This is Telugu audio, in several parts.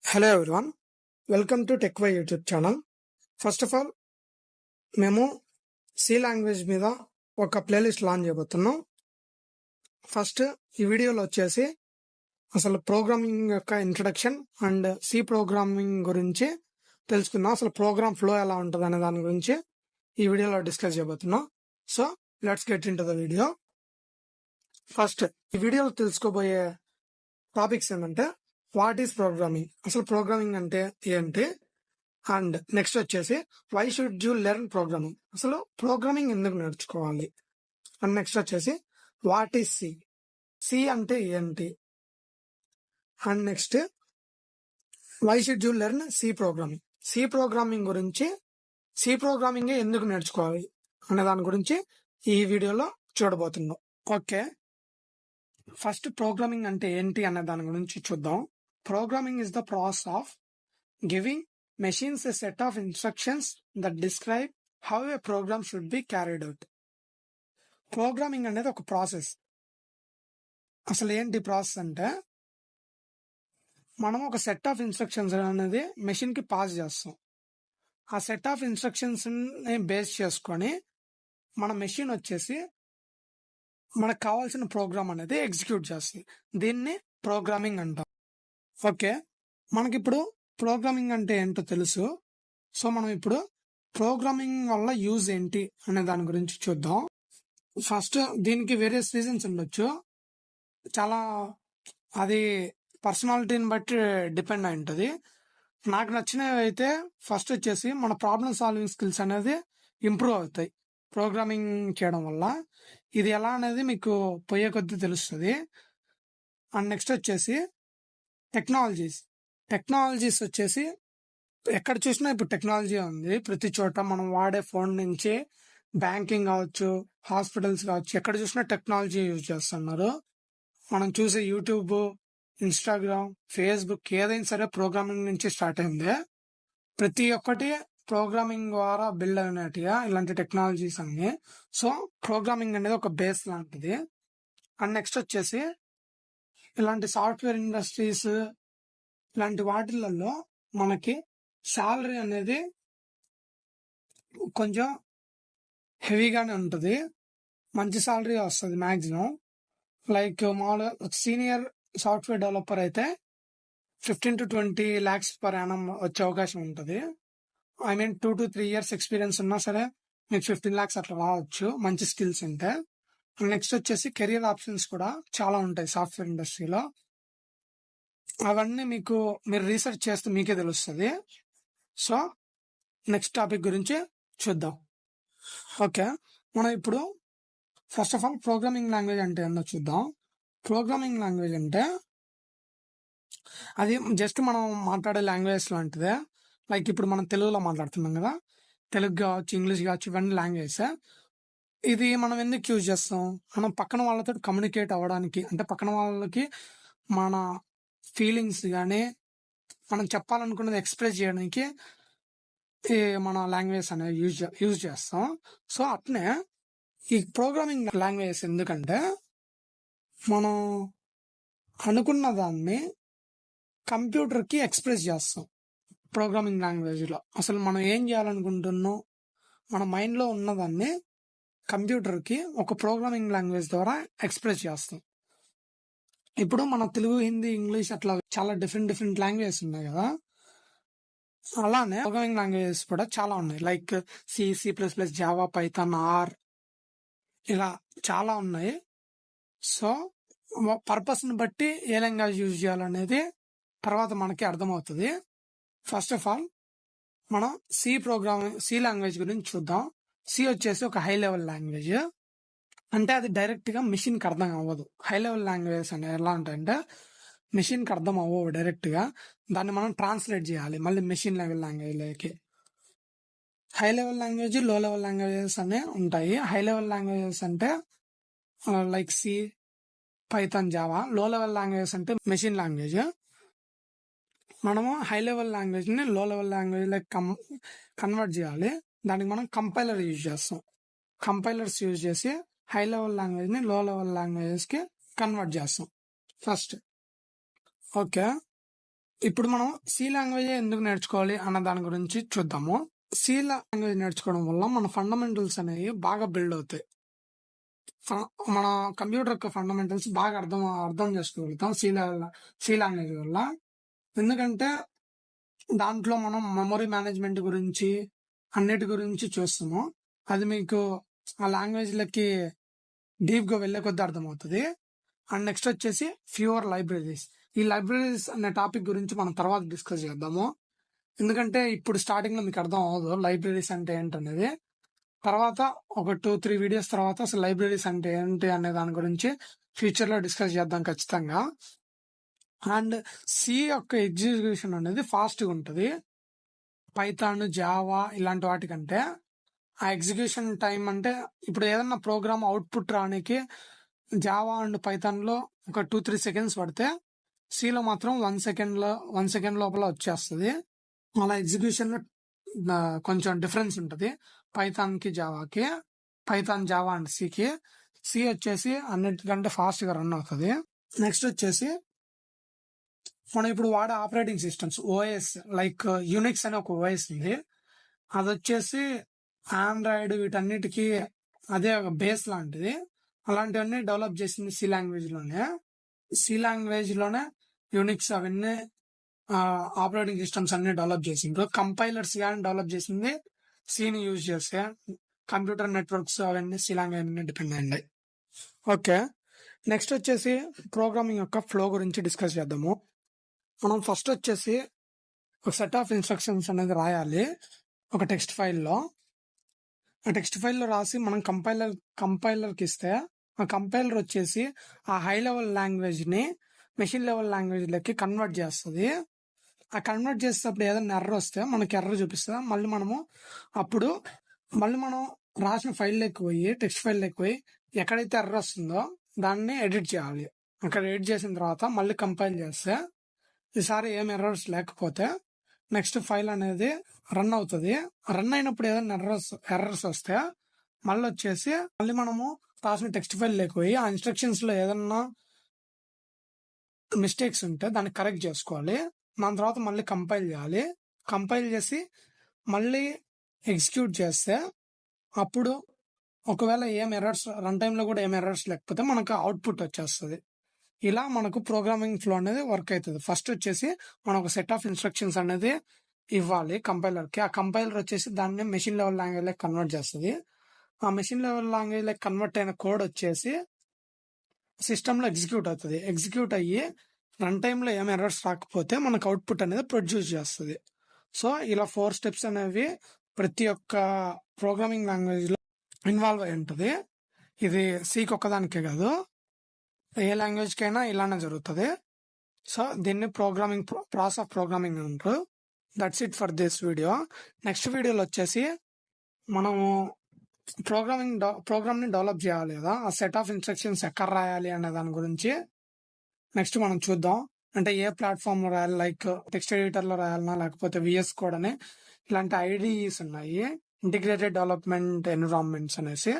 Hello everyone, welcome to tech Y YouTube channel. First of all మేము సి లాంగ్వేజ్ మీద ఒక ప్లేలిస్ట్ లాంచ్ చేయబోతున్నాం. ఫస్ట్ ఈ వీడియోలో వచ్చేసి అసలు ప్రోగ్రామింగ్ యొక్క ఇంట్రడక్షన్ అండ్ సి ప్రోగ్రామింగ్ గురించి తెలుసుకుందాం. అసలు ప్రోగ్రామ్ ఫ్లో ఎలా ఉంటుంది అనే దాని గురించి ఈ వీడియోలో డిస్కస్ చేయబోతున్నాం. So let's get into the video. First ఈ వీడియోలో తెలుసుకోబోయే టాపిక్స్ ఏంటంటే, వాట్ ఈస్ ప్రోగ్రామింగ్, అసలు ప్రోగ్రామింగ్ అంటే ఏంటి, అండ్ నెక్స్ట్ వచ్చేసి why should you learn programming, అసలు ప్రోగ్రామింగ్ ఎందుకు నేర్చుకోవాలి, అండ్ నెక్స్ట్ వచ్చేసి వాట్ ఈస్ సి, సి అంటే ఏంటి, and next why should you learn C programming, C programming గురించి, సి ప్రోగ్రామింగ్ ఎందుకు నేర్చుకోవాలి అనే దాని గురించి ఈ వీడియోలో చూడబోతున్నాం. ఓకే, ఫస్ట్ ప్రోగ్రామింగ్ అంటే ఏంటి అనే దాని గురించి చూద్దాం. Programming is the process of giving machines a set of instructions that describe how a program should be carried out. Programming అనేది ఒక ప్రాసెస్. అసలు ఏంటి ప్రాసెస్ అంటే, మనం ఒక సెట్ ఆఫ్ ఇన్స్ట్రక్షన్స్ అనేది మెషిన్ కి పాస్ చేస్తాం. ఆ సెట్ ఆఫ్ ఇన్స్ట్రక్షన్స్ ని బేస్ చేసుకొని మన మెషిన్ వచ్చేసి మనకు కావాల్సిన ప్రోగ్రామ్ అనేది ఎగ్జిక్యూట్ చేస్తుంది. దీన్ని ప్రోగ్రామింగ్ అంటాం. ఓకే, మనకిప్పుడు ప్రోగ్రామింగ్ అంటే ఏంటో తెలుసు. సో మనం ఇప్పుడు ప్రోగ్రామింగ్ వల్ల యూజ్ ఏంటి అనే దాని గురించి చూద్దాం. ఫస్ట్ దీనికి వేరియస్ రీజన్స్ ఉండొచ్చు, చాలా అది పర్సనాలిటీని బట్టి డిపెండ్ అయి ఉంటుంది. నాకు నచ్చినవి అయితే ఫస్ట్ వచ్చేసి మన ప్రాబ్లమ్ సాల్వింగ్ స్కిల్స్ అనేది ఇంప్రూవ్ అవుతాయి ప్రోగ్రామింగ్ చేయడం వల్ల. ఇది ఎలా అనేది మీకు పోయే కొద్దీ తెలుస్తుంది. అండ్ నెక్స్ట్ వచ్చేసి టెక్నాలజీస్ వచ్చేసి ఎక్కడ చూసినా ఇప్పుడు టెక్నాలజీ ఉంది. ప్రతి చోట మనం వాడే ఫోన్ నుంచి బ్యాంకింగ్ కావచ్చు, హాస్పిటల్స్ కావచ్చు, ఎక్కడ చూసినా టెక్నాలజీ యూజ్ చేస్తున్నారు. మనం చూసే యూట్యూబ్, ఇన్స్టాగ్రామ్, ఫేస్బుక్ ఏదైనా సరే ప్రోగ్రామింగ్ నుంచి స్టార్ట్ అయింది. ప్రతి ఒక్కటి ప్రోగ్రామింగ్ ద్వారా బిల్డ్ అయినట్టుగా ఇలాంటి టెక్నాలజీస్ అన్ని. సో ప్రోగ్రామింగ్ అనేది ఒక బేస్ లాంటిది. అండ్ నెక్స్ట్ వచ్చేసి ఇలాంటి సాఫ్ట్వేర్ ఇండస్ట్రీస్ ఇలాంటి వాటిలలో మనకి శాలరీ అనేది కొంచెం హెవీగానే ఉంటుంది, మంచి శాలరీ వస్తుంది మ్యాక్సిమం. లైక్ మామూలుగా సీనియర్ సాఫ్ట్వేర్ డెవలపర్ అయితే 15 to 20 lakhs పర్ యానం వచ్చే అవకాశం ఉంటుంది. I mean 2 to 3 years experience ఉన్నా సరే మీకు 15 lakhs అట్లా రావచ్చు, మంచి స్కిల్స్ ఉంటే. నెక్స్ట్ వచ్చేసి కెరియర్ ఆప్షన్స్ కూడా చాలా ఉంటాయి సాఫ్ట్వేర్ ఇండస్ట్రీలో. అవన్నీ మీరు రీసెర్చ్ చేస్తే మీకే తెలుస్తుంది. సో నెక్స్ట్ టాపిక్ గురించి చూద్దాం. ఓకే, మనం ఇప్పుడు first of all programming language అంటే ఏందో చూద్దాం. ప్రోగ్రామింగ్ లాంగ్వేజ్ అంటే అది జస్ట్ మనం మాట్లాడే లాంగ్వేజ్ లాంటిదే. లైక్ ఇప్పుడు మనం తెలుగులో మాట్లాడుతున్నాం కదా, తెలుగు కావచ్చు, ఇంగ్లీష్ కావచ్చు, ఇవన్నీ లాంగ్వేజ్. ఇది మనం ఎందుకు యూజ్ చేస్తాం, మనం పక్కన వాళ్ళతో కమ్యూనికేట్ అవ్వడానికి, అంటే పక్కన వాళ్ళకి మన ఫీలింగ్స్ కానీ మనం చెప్పాలనుకున్నది ఎక్స్ప్రెస్ చేయడానికి మన లాంగ్వేజ్ అనేది యూజ్ చేస్తాం. సో అట్నే ఈ ప్రోగ్రామింగ్ లాంగ్వేజ్ ఎందుకంటే, మనం అనుకున్న దాన్ని కంప్యూటర్కి ఎక్స్ప్రెస్ చేస్తాం ప్రోగ్రామింగ్ లాంగ్వేజ్లో. అసలు మనం ఏం చేయాలనుకుంటున్నాం, మన మైండ్లో ఉన్నదాన్ని కంప్యూటర్కి ఒక ప్రోగ్రామింగ్ లాంగ్వేజ్ ద్వారా ఎక్స్ప్రెస్ చేస్తాం. ఇప్పుడు మన తెలుగు, హిందీ, ఇంగ్లీష్ అట్లా చాలా డిఫరెంట్ లాంగ్వేజెస్ ఉన్నాయి కదా, అలానే ప్రోగ్రామింగ్ లాంగ్వేజెస్ కూడా చాలా ఉన్నాయి. Like C, C++, Java, Python, R, ఇలా చాలా ఉన్నాయి. సో పర్పస్ని బట్టి ఏ లాంగ్వేజ్ యూజ్ చేయాలనేది తర్వాత మనకి అర్థమవుతుంది. ఫస్ట్ ఆఫ్ ఆల్ మనం సి లాంగ్వేజ్ గురించి చూద్దాం. సి వచ్చేసి ఒక హై లెవెల్ లాంగ్వేజ్, అంటే అది డైరెక్ట్ గా మిషన్ కి అర్థం అవ్వదు. హై లెవెల్ లాంగ్వేజెస్ అంటే ఎలా ఉంటాయంటే మిషన్ కి అర్థం అవ్వవు డైరెక్ట్ గా, దాన్ని మనం ట్రాన్స్లేట్ చేయాలి మళ్ళీ మెషిన్ లెవెల్ లాంగ్వేజ్ లోకి. హై లెవెల్ లాంగ్వేజ్, లో లెవెల్ లాంగ్వేజెస్ అనే ఉంటాయి. హై లెవెల్ లాంగ్వేజెస్ అంటే లైక్ సి, పైథాన్, జావా. లో లెవెల్ లాంగ్వేజెస్ అంటే మెషిన్ లాంగ్వేజ్. మనము హై లెవెల్ లాంగ్వేజ్ ని లో లెవెల్ లాంగ్వేజ్ లైక్ కన్వర్ట్ చేయాలి. దానికి మనం కంపైలర్ యూజ్ చేస్తాం. కంపైలర్స్ యూజ్ చేసి హై లెవెల్ లాంగ్వేజ్ ని లో లెవెల్ లాంగ్వేజెస్ కి కన్వర్ట్ చేస్తాం ఫస్ట్. ఓకే, ఇప్పుడు మనం సి లాంగ్వేజ్ ఎందుకు నేర్చుకోవాలి అన్న దాని గురించి చూద్దాము. సి లాంగ్వేజ్ నేర్చుకోవడం వల్ల మన ఫండమెంటల్స్ అనేవి బాగా బిల్డ్ అవుతాయి. మన కంప్యూటర్ యొక్క ఫండమెంటల్స్ బాగా అర్థం చేసుకోగలుగుతాం సి లాంగ్వేజ్ వల్ల. ఎందుకంటే దాంట్లో మనం మెమొరీ మేనేజ్మెంట్ గురించి అన్నిటి గురించి చూస్తాము. అది మీకు ఆ లాంగ్వేజ్లకి డీప్గా వెళ్ళే కొద్దీ అర్థమవుతుంది. అండ్ నెక్స్ట్ వచ్చేసి ఫ్యూవర్ లైబ్రరీస్. ఈ లైబ్రరీస్ అనే టాపిక్ గురించి మనం తర్వాత డిస్కస్ చేద్దాము. ఎందుకంటే ఇప్పుడు స్టార్టింగ్ లో మీకు అర్థం అవ్వదు లైబ్రరీస్ అంటే ఏంటనేది. తర్వాత ఒక 2-3 వీడియోస్ తర్వాత అసలు లైబ్రరీస్ అంటే ఏంటి అనే దాని గురించి ఫ్యూచర్ లో డిస్కస్ చేద్దాం ఖచ్చితంగా. అండ్ సి యొక్క ఎగ్జిక్యూషన్ అనేది ఫాస్ట్ గా ఉంటుంది. పైథాన్, జావా ఇలాంటి వాటికంటే ఆ ఎగ్జిక్యూషన్ టైం అంటే ఇప్పుడు ఏదన్నా ప్రోగ్రామ్ అవుట్పుట్ రానికి జావా అండ్ పైథాన్ లో ఒక 2-3 సెకండ్స్ పడితే సిలో మాత్రం 1 సెకండ్ లోపల వచ్చేస్తుంది. అలా ఎగ్జిక్యూషన్ లో కొంచెం డిఫరెన్స్ ఉంటుంది పైథాన్ కి జావాకి. పైథాన్, జావా అండ్ సికి. సి వచ్చేసి అన్నిటికంటే ఫాస్ట్ గా రన్ అవుతుంది. నెక్స్ట్ వచ్చేసి మనం ఇప్పుడు వాడే operating systems OS like Unix అనే ఒక ఓఎస్ ఉంది. అది వచ్చేసి ఆండ్రాయిడ్ వీటన్నిటికీ అదే ఒక బేస్ లాంటిది. అలాంటివన్నీ డెవలప్ చేసింది సి లాంగ్వేజ్ లోనే. సి లాంగ్వేజ్ లోనే యూనిక్స్ అవన్నీ ఆపరేటింగ్ సిస్టమ్స్ అన్ని డెవలప్ చేసిండ్రు. కంపైలర్స్ కానీ డెవలప్ చేసింది సిని యూజ్ చేస్తే. కంప్యూటర్ నెట్వర్క్స్ అవన్నీ సి లాంగ్వేజ్ మీద డిపెండ్ అయ్యాయి. ఓకే, నెక్స్ట్ వచ్చేసి ప్రోగ్రామింగ్ యొక్క ఫ్లో గురించి డిస్కస్ చేద్దాము. మనం ఫస్ట్ వచ్చేసి ఒక సెట్ ఆఫ్ ఇన్స్ట్రక్షన్స్ అనేది రాయాలి ఒక టెక్స్ట్ ఫైల్లో. ఆ టెక్స్ట్ ఫైల్లో రాసి మనం కంపైలర్కి ఇస్తే ఆ కంపైలర్ వచ్చేసి ఆ హై లెవెల్ లాంగ్వేజ్ ని మెషిన్ లెవెల్ లాంగ్వేజ్ లకి కన్వర్ట్ చేస్తుంది. ఆ కన్వర్ట్ చేసేటప్పుడు ఏదైనా ఎర్రర్ వస్తే మనకి ఎర్రర్ చూపిస్తుంది. మళ్ళీ మనం రాసిన ఫైల్ పోయి టెక్స్ట్ ఫైల్ పోయి ఎక్కడైతే ఎర్రర్ వస్తుందో దాన్ని ఎడిట్ చేయాలి. అక్కడ ఎడిట్ చేసిన తర్వాత మళ్ళీ కంపైల్ చేస్తే ఈసారి ఏం ఎర్రర్స్ లేకపోతే నెక్స్ట్ ఫైల్ అనేది రన్ అవుతుంది. రన్ అయినప్పుడు ఏదైనా ఎర్రర్స్ వస్తే మళ్ళీ మనము రాసిన టెక్స్ట్ ఫైల్ లేకపోయి ఆ ఇన్స్ట్రక్షన్స్ లో ఏదన్నా మిస్టేక్స్ ఉంటే దాన్ని కరెక్ట్ చేసుకోవాలి. దాని తర్వాత మళ్ళీ కంపైల్ చేయాలి. కంపైల్ చేసి మళ్ళీ ఎగ్జిక్యూట్ చేస్తే అప్పుడు ఒకవేళ ఏం ఎర్రర్స్ రన్ టైమ్ లో కూడా ఏం ఎర్రర్స్ లేకపోతే మనకు అవుట్పుట్ వచ్చేస్తుంది. ఇలా మనకు ప్రోగ్రామింగ్ ఫ్లో అనేది వర్క్ అవుతుంది. ఫస్ట్ వచ్చేసి మనం ఒక సెట్ ఆఫ్ ఇన్స్ట్రక్షన్స్ అనేది ఇవ్వాలి కంపైలర్ కి. ఆ కంపైలర్ వచ్చేసి దాన్ని మెషిన్ లెవెల్ లాంగ్వేజ్ లెక్క కన్వర్ట్ చేస్తుంది. ఆ మెషిన్ లెవెల్ లాంగ్వేజ్ లెక్క కన్వర్ట్ అయిన కోడ్ వచ్చేసి సిస్టమ్ లో ఎగ్జిక్యూట్ అవుతుంది. ఎగ్జిక్యూట్ అయ్యి రన్ టైమ్ లో ఏం ఎర్రర్స్ రాకపోతే మనకు అవుట్పుట్ అనేది ప్రొడ్యూస్ చేస్తుంది. సో ఇలా 4 స్టెప్స్ అనేవి ప్రతి ఒక్క ప్రోగ్రామింగ్ లాంగ్వేజ్ లో ఇన్వాల్వ్ అయి ఉంటుంది. ఇది సికి ఒక్కదానికే కాదు, ఏ లాంగ్వేజ్ కైనా ఇలానే జరుగుతుంది. సో దీన్ని ప్రాసెస్ ఆఫ్ ప్రోగ్రామింగ్ అంటారు. That's it for this video. Next వీడియోలో వచ్చేసి మనము ప్రోగ్రామ్ ని డెవలప్ చేయాలి కదా, ఆ సెట్ ఆఫ్ ఇన్స్ట్రక్షన్స్ ఎక్కడ రాయాలి అనే దాని గురించి నెక్స్ట్ మనం చూద్దాం. అంటే ఏ ప్లాట్ఫామ్ లో రాయాలి, లైక్ టెక్స్ట్ ఎడిటర్ లో రాయాలన్నా లేకపోతే విఎస్ కోడ్ అని ఇలాంటి ఐడిఈస్ ఉన్నాయి, ఇంటిగ్రేటెడ్ డెవలప్మెంట్ ఎన్విరాన్మెంట్స్ అనేసి.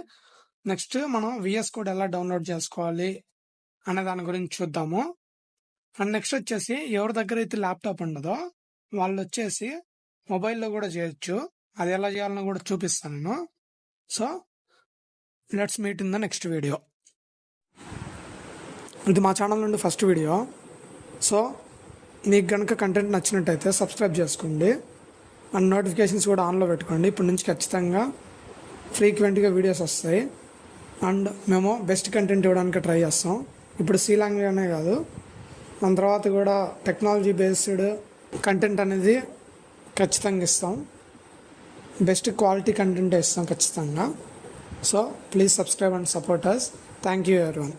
నెక్స్ట్ మనం విఎస్ కోడ్ ఎలా డౌన్లోడ్ చేసుకోవాలి అనే దాని గురించి చూద్దాము. అండ్ నెక్స్ట్ వచ్చేసి ఎవరి దగ్గర అయితే ల్యాప్టాప్ ఉండదో వాళ్ళు వచ్చేసి మొబైల్లో కూడా చేయొచ్చు. అది ఎలా చేయాలని కూడా చూపిస్తాను నేను. So let's meet in the next video. ఇది మా ఛానల్ నుండి ఫస్ట్ వీడియో. సో మీకు కనుక కంటెంట్ నచ్చినట్టయితే సబ్స్క్రైబ్ చేసుకోండి అండ్ నోటిఫికేషన్స్ కూడా ఆన్లో పెట్టుకోండి. ఇప్పటి నుంచి ఖచ్చితంగా ఫ్రీక్వెంట్గా వీడియోస్ వస్తాయి అండ్ మేము బెస్ట్ కంటెంట్ ఇవ్వడానికి ట్రై చేస్తాం. ఇప్పుడు సి లాంగ్వేజ్ అనే కాదు, దాని తర్వాత కూడా టెక్నాలజీ బేస్డ్ కంటెంట్ అనేది ఖచ్చితంగా ఇస్తాం. బెస్ట్ క్వాలిటీ కంటెంట్ ఇస్తాం ఖచ్చితంగా. So please subscribe and support us. Thank you everyone.